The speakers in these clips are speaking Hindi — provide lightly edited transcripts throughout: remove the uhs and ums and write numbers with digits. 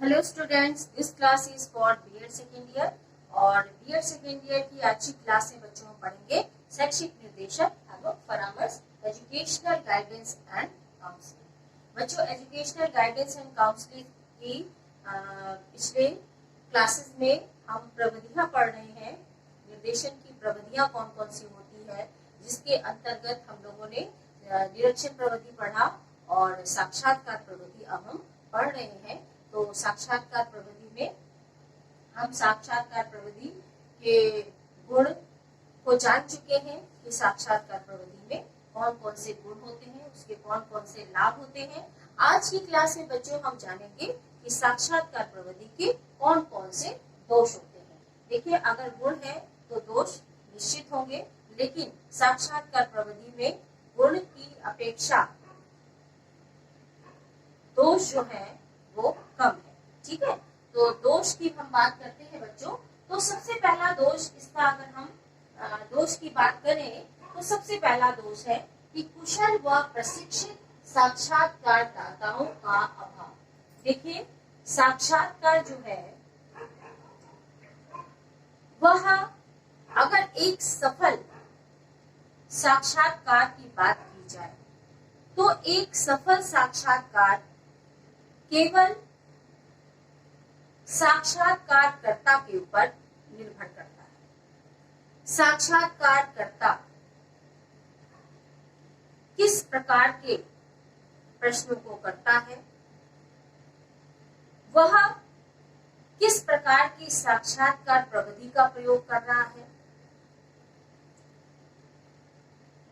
Hello students, this class is for BEd second year. और बीएड सेकेंड ईयर की आज की क्लास में बच्चों हम पढ़ेंगे शैक्षिक निर्देशक एवं परामर्श, एजुकेशनल गाइडेंस एंड काउंसलिंग। बच्चों, एजुकेशनल गाइडेंस एंड काउंसलिंग की पिछले क्लासेस में हम प्रविधियां पढ़ रहे हैं। निर्देशन की प्रविधियां कौन कौन सी होती है, जिसके अंतर्गत हम लोगों ने निरीक्षण प्रविधि पढ़ा और साक्षात्कार प्रविधि अब हम पढ़ रहे हैं। तो साक्षात्कार प्रविधि में हम साक्षात्कार प्रविधि के गुण को जान चुके हैं कि साक्षात्कार प्रविधि में कौन कौन से गुण होते हैं, उसके कौन कौन से लाभ होते हैं। आज की क्लास में बच्चों हम जानेंगे कि साक्षात्कार प्रविधि के कौन कौन से दोष होते हैं। देखिए, अगर गुण है तो दोष निश्चित होंगे, लेकिन साक्षात्कार प्रविधि में गुण की अपेक्षा दोष जो है वो कम है। ठीक है, तो दोष की हम बात करते हैं बच्चों। तो सबसे पहला दोष, इसका अगर हम दोष की बात करें तो सबसे पहला दोष है कि कुशल व प्रशिक्षित साक्षात्कारदाताओं का अभाव। देखिए, साक्षात्कार जो है वह, अगर एक सफल साक्षात्कार की बात की जाए तो एक सफल साक्षात्कार केवल साक्षात्कारकर्ता के ऊपर निर्भर करता है। साक्षात्कारकर्ता किस प्रकार के प्रश्नों को करता है, वह किस प्रकार की साक्षात्कार प्रविधि का प्रयोग कर रहा है,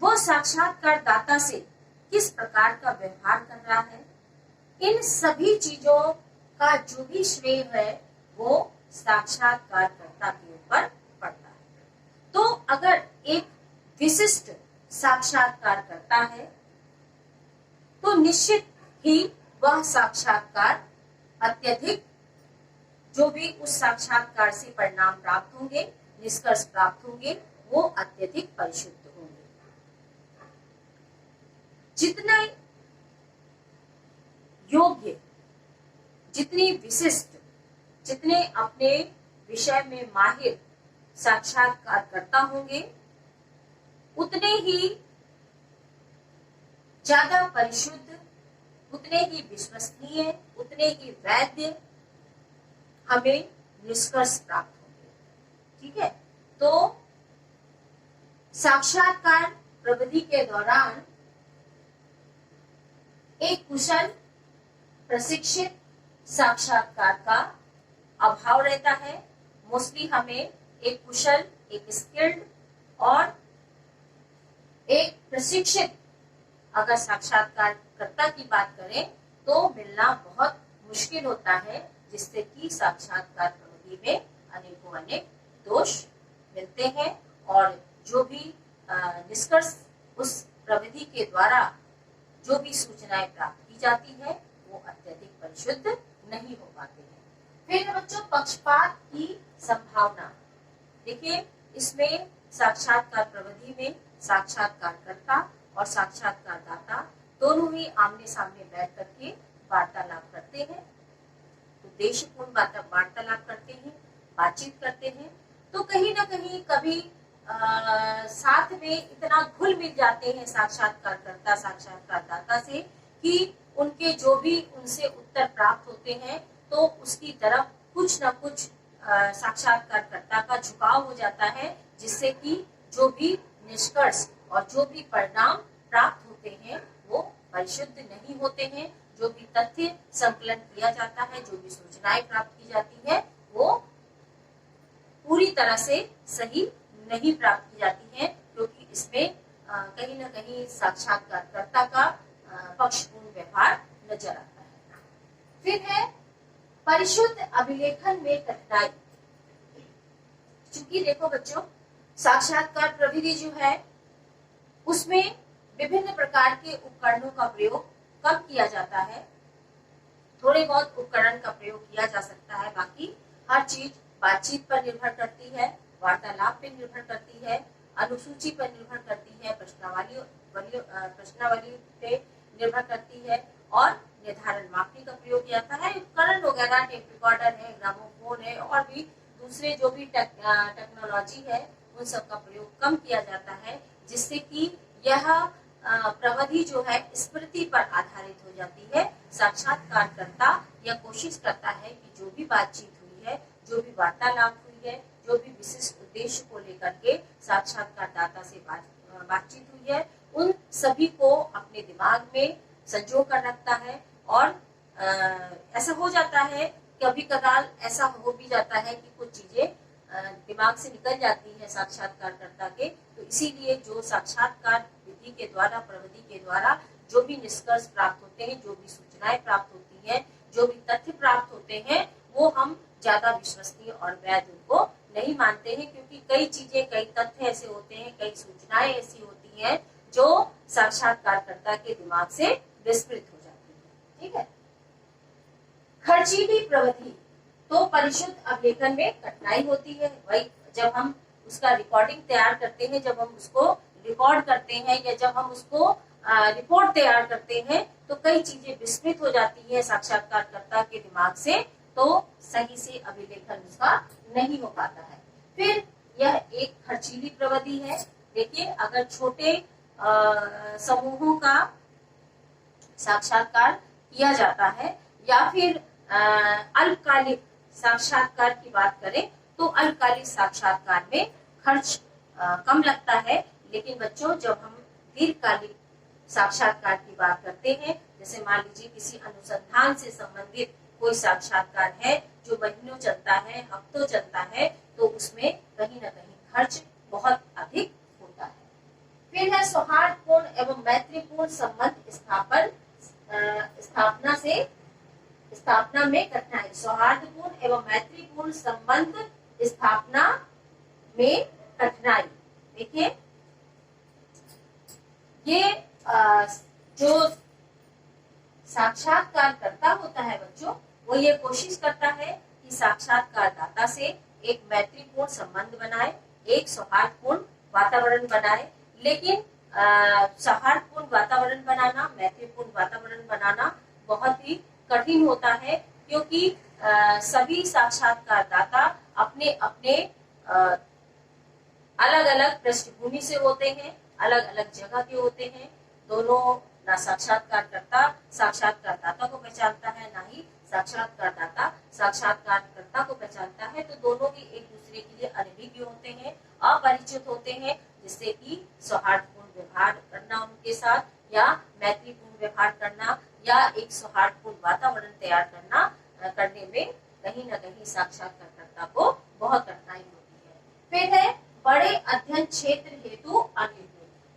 वो साक्षात्कारदाता से किस प्रकार का व्यवहार कर रहा है, इन सभी चीजों का जो भी श्रेय है वो साक्षात्कारकर्ता के ऊपर पड़ता है। तो अगर एक विशिष्ट साक्षात्कार करता है तो निश्चित ही वह साक्षात्कार अत्यधिक, जो भी उस साक्षात्कार से परिणाम प्राप्त होंगे, निष्कर्ष प्राप्त होंगे, वो अत्यधिक परिशुद्ध होंगे। जितने योग्य, जितनी विशिष्ट, जितने अपने विषय में माहिर साक्षात्कारकर्ता होंगे, उतने ही ज्यादा परिशुद्ध, उतने ही विश्वसनीय, उतने ही वैध हमें निष्कर्ष प्राप्त होंगे। ठीक है, तो साक्षात्कार प्रविधि के दौरान एक कुशल प्रशिक्षित साक्षात्कार का अभाव रहता है। मोस्टली हमें एक कुशल, एक स्किल्ड और एक प्रशिक्षित अगर साक्षात्कारकर्ता की बात करें तो मिलना बहुत मुश्किल होता है, जिससे कि साक्षात्कार प्रविधि में अनेकों अनेक दोष मिलते हैं और जो भी निष्कर्ष उस प्रविधि के द्वारा जो भी सूचनाएं प्राप्त की जाती है वो अत्यधिक परिशुद्ध नहीं हो पाते हैं। फिर बच्चों, पक्षपात की संभावना। देखिए, इसमें साक्षात्कार प्रविधि में साक्षात्कारकर्ता और साक्षात्कारदाता दोनों ही आमने सामने बैठ करके वार्तालाप करते हैं, उद्देश्यपूर्ण वार्तालाप करते हैं, बातचीत करते हैं। तो कहीं ना कहीं कभी साथ में इतना घुल मिल जाते हैं साक्षात्कारकर्ता साक्षात्कारदाता से कि उनके जो भी उनसे उत्तर प्राप्त होते हैं तो उसकी तरफ कुछ न कुछ साक्षात्कारकर्ता का झुकाव हो जाता है, जिससे कि जो भी निष्कर्ष और जो भी परिणाम प्राप्त होते हैं वो परिशुद्ध नहीं होते हैं। जो भी तथ्य संकलन किया जाता है, जो भी सूचनाएं प्राप्त की जाती है वो पूरी तरह से सही नहीं प्राप्त की जाती है, क्योंकि इसमें कहीं न कहीं साक्षात्कारकर्ता का पक्षपूर्ण व्यवहार नजर आता है। फिर है परिशुद्ध अभिलेखन में कठिनाई। चूंकि देखो बच्चों, साक्षात्कार प्रविधि जो है उसमें विभिन्न प्रकार के उपकरणों का प्रयोग कम किया जाता है। थोड़े बहुत उपकरण का प्रयोग किया जा सकता है, बाकी हर चीज बातचीत पर निर्भर करती है, वार्तालाप पर निर्भर करती है, अनुसूची पर निर्भर करती है, प्रश्नावली पे निर्भर करती है और निर्धारण मापनी का प्रयोग किया जाता है। उपकरण वगैरह जगह टेप रिकॉर्डर है, ग्रामोफोन है और भी दूसरे जो भी टेक्नोलॉजी है उन सब का प्रयोग कम किया जाता है, जिससे कि यह प्रविधि जो है स्मृति पर आधारित हो जाती है। साक्षात्कारकर्ता यह कोशिश करता है कि जो भी बातचीत हुई है, जो भी वार्तालाप हुई है, जो भी विशिष्ट उद्देश्य को लेकर के साक्षात्कारदाता से बातचीत हुई है, उन सभी को अपने दिमाग में संजो कर रखता है। और ऐसा हो जाता है, कभी कभार ऐसा हो भी जाता है कि कुछ चीजें दिमाग से निकल जाती है साक्षात्कारकर्ता के, तो इसीलिए जो साक्षात्कार विधि के द्वारा, प्रविधि के द्वारा जो भी निष्कर्ष प्राप्त होते हैं, जो भी सूचनाएं प्राप्त होती हैं, जो भी तथ्य प्राप्त होते हैं, वो हम ज्यादा विश्वसनीय और वैध उनको नहीं मानते हैं, क्योंकि कई चीजें, कई तथ्य ऐसे होते हैं, कई सूचनाएं ऐसी होती हैं जो साक्षात्कारकर्ता के दिमाग से विस्मृत हो जाती है। ठीक है। खर्चीली प्रविधि, तो परिशुद्ध अभिलेखन में कठिनाई होती है। वही जब हम उसका रिकॉर्डिंग तैयार करते हैं, जब हम उसको रिकॉर्ड करते हैं या जब हम उसको रिपोर्ट तैयार करते हैं, तो कई चीजें विस्मृत हो जाती है साक्षात्कारकर्ता के दिमाग से, तो सही से अभिलेखन उसका नहीं हो पाता है। फिर यह एक खर्चीली प्रविधि है। देखिए, अगर छोटे समूहों का साक्षात्कार किया जाता है या फिर अल्पकालिक साक्षात्कार की बात करें, तो अल्पकालिक साक्षात्कार में खर्च कम लगता है। लेकिन बच्चों, जब हम दीर्घकालिक साक्षात्कार की बात करते हैं, जैसे मान लीजिए किसी अनुसंधान से संबंधित कोई साक्षात्कार है जो महीनों चलता है, हफ्तों चलता है, तो उसमें कहीं न कहीं खर्च बहुत अधिक होता है। फिर है सौहार्दपूर्ण एवं मैत्रीपूर्ण संबंध स्थापना में कठिनाई। सौहार्दपूर्ण एवं मैत्रीपूर्ण संबंध स्थापना में कठिनाई। देखिए, ये जो साक्षात्कारकर्ता होता है बच्चों, वो ये कोशिश करता है कि साक्षात्कारदाता से एक मैत्रीपूर्ण संबंध बनाए, एक सौहार्दपूर्ण वातावरण बनाए। लेकिन सौहार्दपूर्ण वातावरण बनाना, मैत्रीपूर्ण वातावरण बनाना बहुत ही कठिन होता है, क्योंकि सभी साक्षात्कारदाता अपने अपने अलग अलग पृष्ठभूमि से होते हैं, अलग अलग जगह के होते हैं। दोनों, ना साक्षात्कारकर्ता साक्षात्कारदाता को पहचानता है, ना ही साक्षात्कारदाता साक्षात्कारकर्ता को पहचानता है। तो दोनों भी एक दूसरे के लिए अनभिज्ञ होते हैं, अपरिचित होते हैं, जिससे कि सौहार्दपूर्ण व्यवहार करना उनके साथ या मैत्रीपूर्ण व्यवहार करना या एक सौहार्दपूर्ण वातावरण तैयार करने में कहीं न कहीं साक्षात्कारकर्ता को बहुत कठिनाई होती है। फिर है बड़े अध्ययन क्षेत्र हेतु अनिर्णय।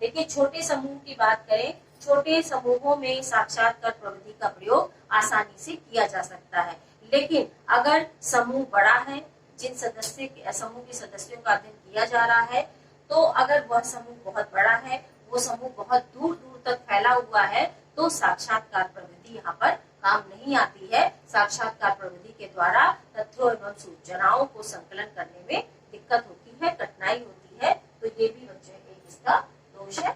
देखिए, छोटे समूह की बात करें, छोटे समूहों में साक्षात्कार प्रविधि का प्रयोग आसानी से किया जा सकता है। लेकिन अगर समूह बड़ा है, जिन समूह के सदस्यों का अध्ययन किया जा रहा है, तो अगर वह समूह बहुत बड़ा है, वो समूह बहुत दूर दूर तक फैला हुआ है, तो साक्षात्कार प्रविधि यहाँ पर काम नहीं आती है। साक्षात्कार प्रविधि के द्वारा तथ्यों एवं सूचनाओं को संकलन करने में दिक्कत होती है, कठिनाई होती है। तो ये भी बच्चों एक इसका दोष है।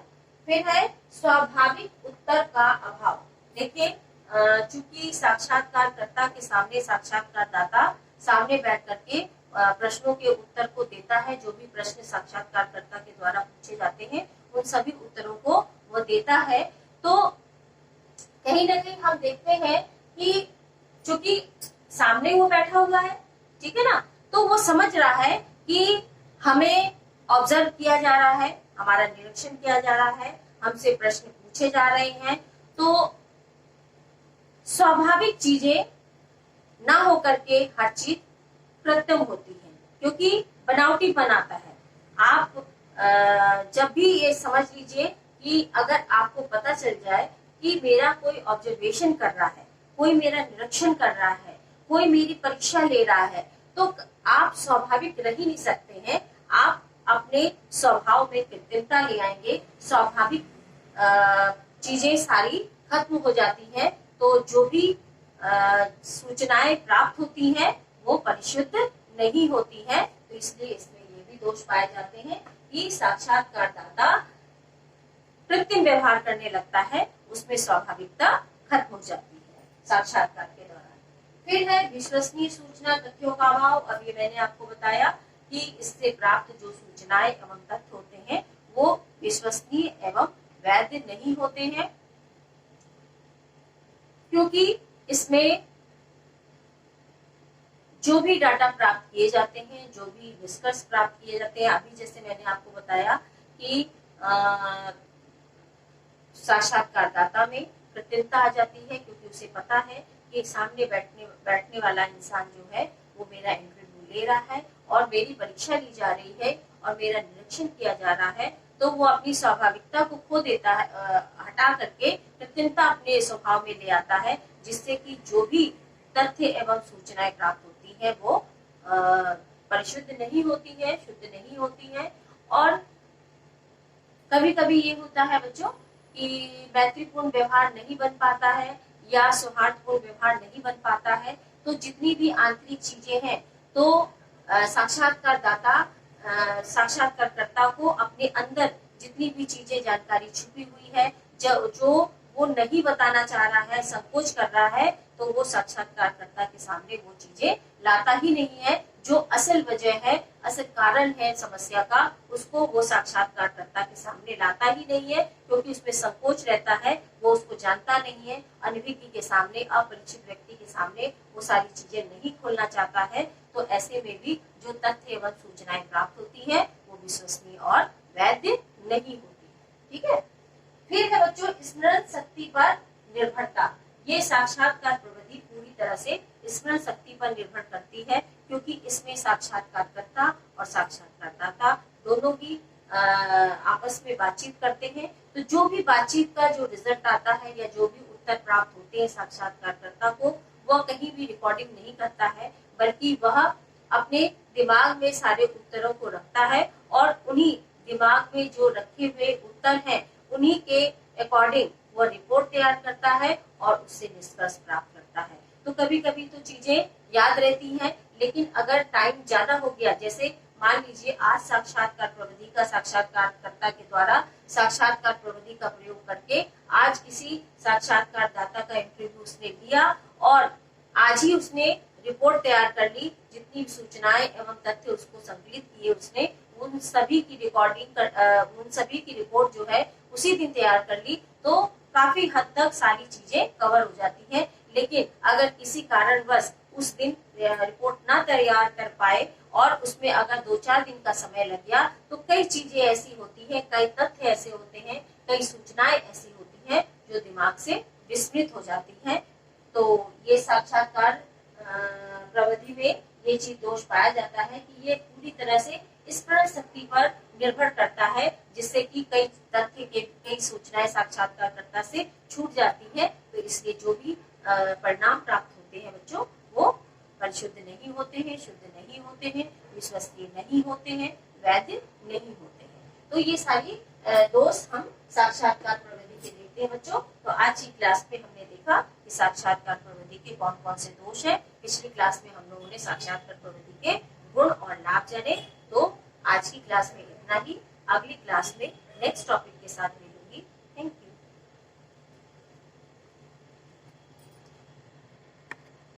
फिर है स्वाभाविक उत्तर का अभाव। देखिए, चूंकि साक्षात्कारकर्ता के सामने साक्षात्कारदाता सामने बैठ करके प्रश्नों के उत्तर को देता है, जो भी प्रश्न साक्षात्कारकर्ता के द्वारा पूछे जाते हैं उन सभी उत्तरों को वो देता है। तो कहीं न कहीं हम देखते हैं कि चूंकि सामने वो बैठा हुआ है, ठीक है ना, तो वो समझ रहा है कि हमें ऑब्जर्व किया जा रहा है, हमारा निरीक्षण किया जा रहा है, हमसे प्रश्न पूछे जा रहे हैं। तो स्वाभाविक चीजें ना होकर के हर चीज कृत्रिम होती है, क्योंकि बनावटी बनाता है। आप जब भी ये समझ लीजिए कि अगर आपको पता चल जाए कि मेरा कोई ऑब्जर्वेशन कर रहा है, कोई मेरा निरीक्षण कर रहा है, कोई मेरी परीक्षा ले रहा है, तो आप स्वाभाविक रह ही नहीं सकते हैं। आप अपने स्वभाव में कृत्रिमता ले आएंगे, स्वाभाविक चीजें सारी खत्म हो जाती हैं। तो जो भी सूचनाएं प्राप्त होती हैं वो परिशुद्ध नहीं होती है। तो इसलिए इसमें ये भी दोष पाए जाते हैं कि साक्षात्कारदाता कृत्रिम व्यवहार करने लगता है, उसमें स्वाभाविकता खत्म हो जाती है साक्षात्कार के दौरान। फिर है विश्वसनीय सूचना तथ्यों का अभाव। अभी मैंने आपको बताया कि इससे प्राप्त जो सूचनाएं एवं तथ्य होते हैं वो विश्वसनीय एवं वैध नहीं होते हैं, क्योंकि इसमें जो भी डाटा प्राप्त किए जाते हैं, जो भी निष्कर्ष प्राप्त किए जाते हैं, अभी जैसे मैंने आपको बताया कि साक्षात्कारदाता में कृत्रिमता आ जाती है, क्योंकि उसे पता है कि सामने बैठने वाला इंसान जो है वो मेरा इंटरव्यू ले रहा है और मेरी परीक्षा ली जा रही है और मेरा निरीक्षण किया जा रहा है, तो वो अपनी स्वाभाविकता को खो देता है, हटा करके कृत्रिमता अपने स्वभाव में ले आता है, जिससे कि जो भी तथ्य एवं सूचनाएं प्राप्त होती है वो परिशुद्ध नहीं होती है, शुद्ध नहीं होती है। और कभी कभी ये होता है बच्चों कि मैत्रीपूर्ण व्यवहार नहीं बन पाता है या सौहार्दपूर्ण व्यवहार नहीं बन पाता है, तो जितनी भी आंतरिक चीजें हैं तो साक्षात्कारकर्ता को अपने अंदर जितनी भी चीजें जानकारी छुपी हुई है, जो वो नहीं बताना चाह रहा है, संकोच कर रहा है, तो वो साक्षात्कारकर्ता के सामने वो चीजें लाता ही नहीं है। जो असल वजह है, असल कारण है समस्या का, उसको वो साक्षात्कारकर्ता के सामने लाता ही नहीं है, क्योंकि उसमें संकोच रहता है, वो उसको जानता नहीं है, अनभिज्ञ के सामने, अपरिचित व्यक्ति के सामने वो सारी चीजें नहीं खोलना चाहता है। तो ऐसे में भी जो तथ्य एवं सूचनाएं प्राप्त होती है वो विश्वसनीय और वैध नहीं होती। ठीक है। फिर है बच्चों स्मरण शक्ति पर निर्भरता। ये साक्षात्कार प्रविधि पूरी तरह से स्मरण शक्ति पर निर्भर करती है, क्योंकि इसमें साक्षात्कारकर्ता और साक्षात्कारदाता दोनों ही आपस में बातचीत करते हैं। तो जो भी बातचीत का जो रिजल्ट आता है या जो भी उत्तर प्राप्त होते हैं साक्षात्कारकर्ता को, वह कहीं भी रिकॉर्डिंग नहीं करता है, बल्कि वह अपने दिमाग में सारे उत्तरों को रखता है और उन्हीं दिमाग में जो रखे हुए उत्तर हैं उन्हीं के अकॉर्डिंग वह रिपोर्ट तैयार करता है और उससे निष्कर्ष प्राप्त करता है। तो कभी कभी तो चीजें याद रहती हैं, लेकिन अगर टाइम ज्यादा हो गया, जैसे मान लीजिए आज साक्षात्कार प्रविधि का साक्षात्कारकर्ता के द्वारा साक्षात्कार प्रविधि का प्रयोग करके आज किसी साक्षात्कारदाता का इंटरव्यू उसने लिया और आज ही उसने रिपोर्ट तैयार कर ली, जितनी सूचनाएं एवं तथ्य उसको संकलित किए उसने, उन सभी की उन सभी की रिपोर्ट जो है उसी दिन तैयार कर ली, तो काफी हद तक सारी चीजें कवर हो जाती हैं। लेकिन अगर किसी कारणवश उस दिन रिपोर्ट ना तैयार कर पाए और उसमें अगर 2-4 दिन का समय लग गया, तो कई चीजें ऐसी होती हैं, कई तथ्य ऐसे होते हैं, कई सूचनाएं ऐसी होती हैं जो दिमाग से विस्मृत हो जाती हैं। तो ये साक्षात्कार प्रविधि में ये चीज दोष पाया जाता है कि ये पूरी तरह से स्मरण शक्ति पर निर्भर करता है, जिससे कि कई तथ्य के कई सूचनाएं साक्षात्कारकर्ता से छूट जाती है। तो इसलिए जो भी परिणाम प्राप्त होते हैं बच्चों वो परिशुद्ध नहीं होते हैं, शुद्ध नहीं होते हैं, विश्वसनीय नहीं होते हैं, वैध नहीं होते हैं। तो ये सारी दोष हम साक्षात्कार प्रविधि के देखते हैं बच्चों। तो आज की क्लास में हमने देखा कि साक्षात्कार प्रविधि के कौन कौन से दोष है। पिछली क्लास में हम लोगों ने साक्षात्कार प्रविधि के गुण और लाभ जाने। तो आज की क्लास में इतना ही। अगली क्लास में नेक्स्ट टॉपिक के साथ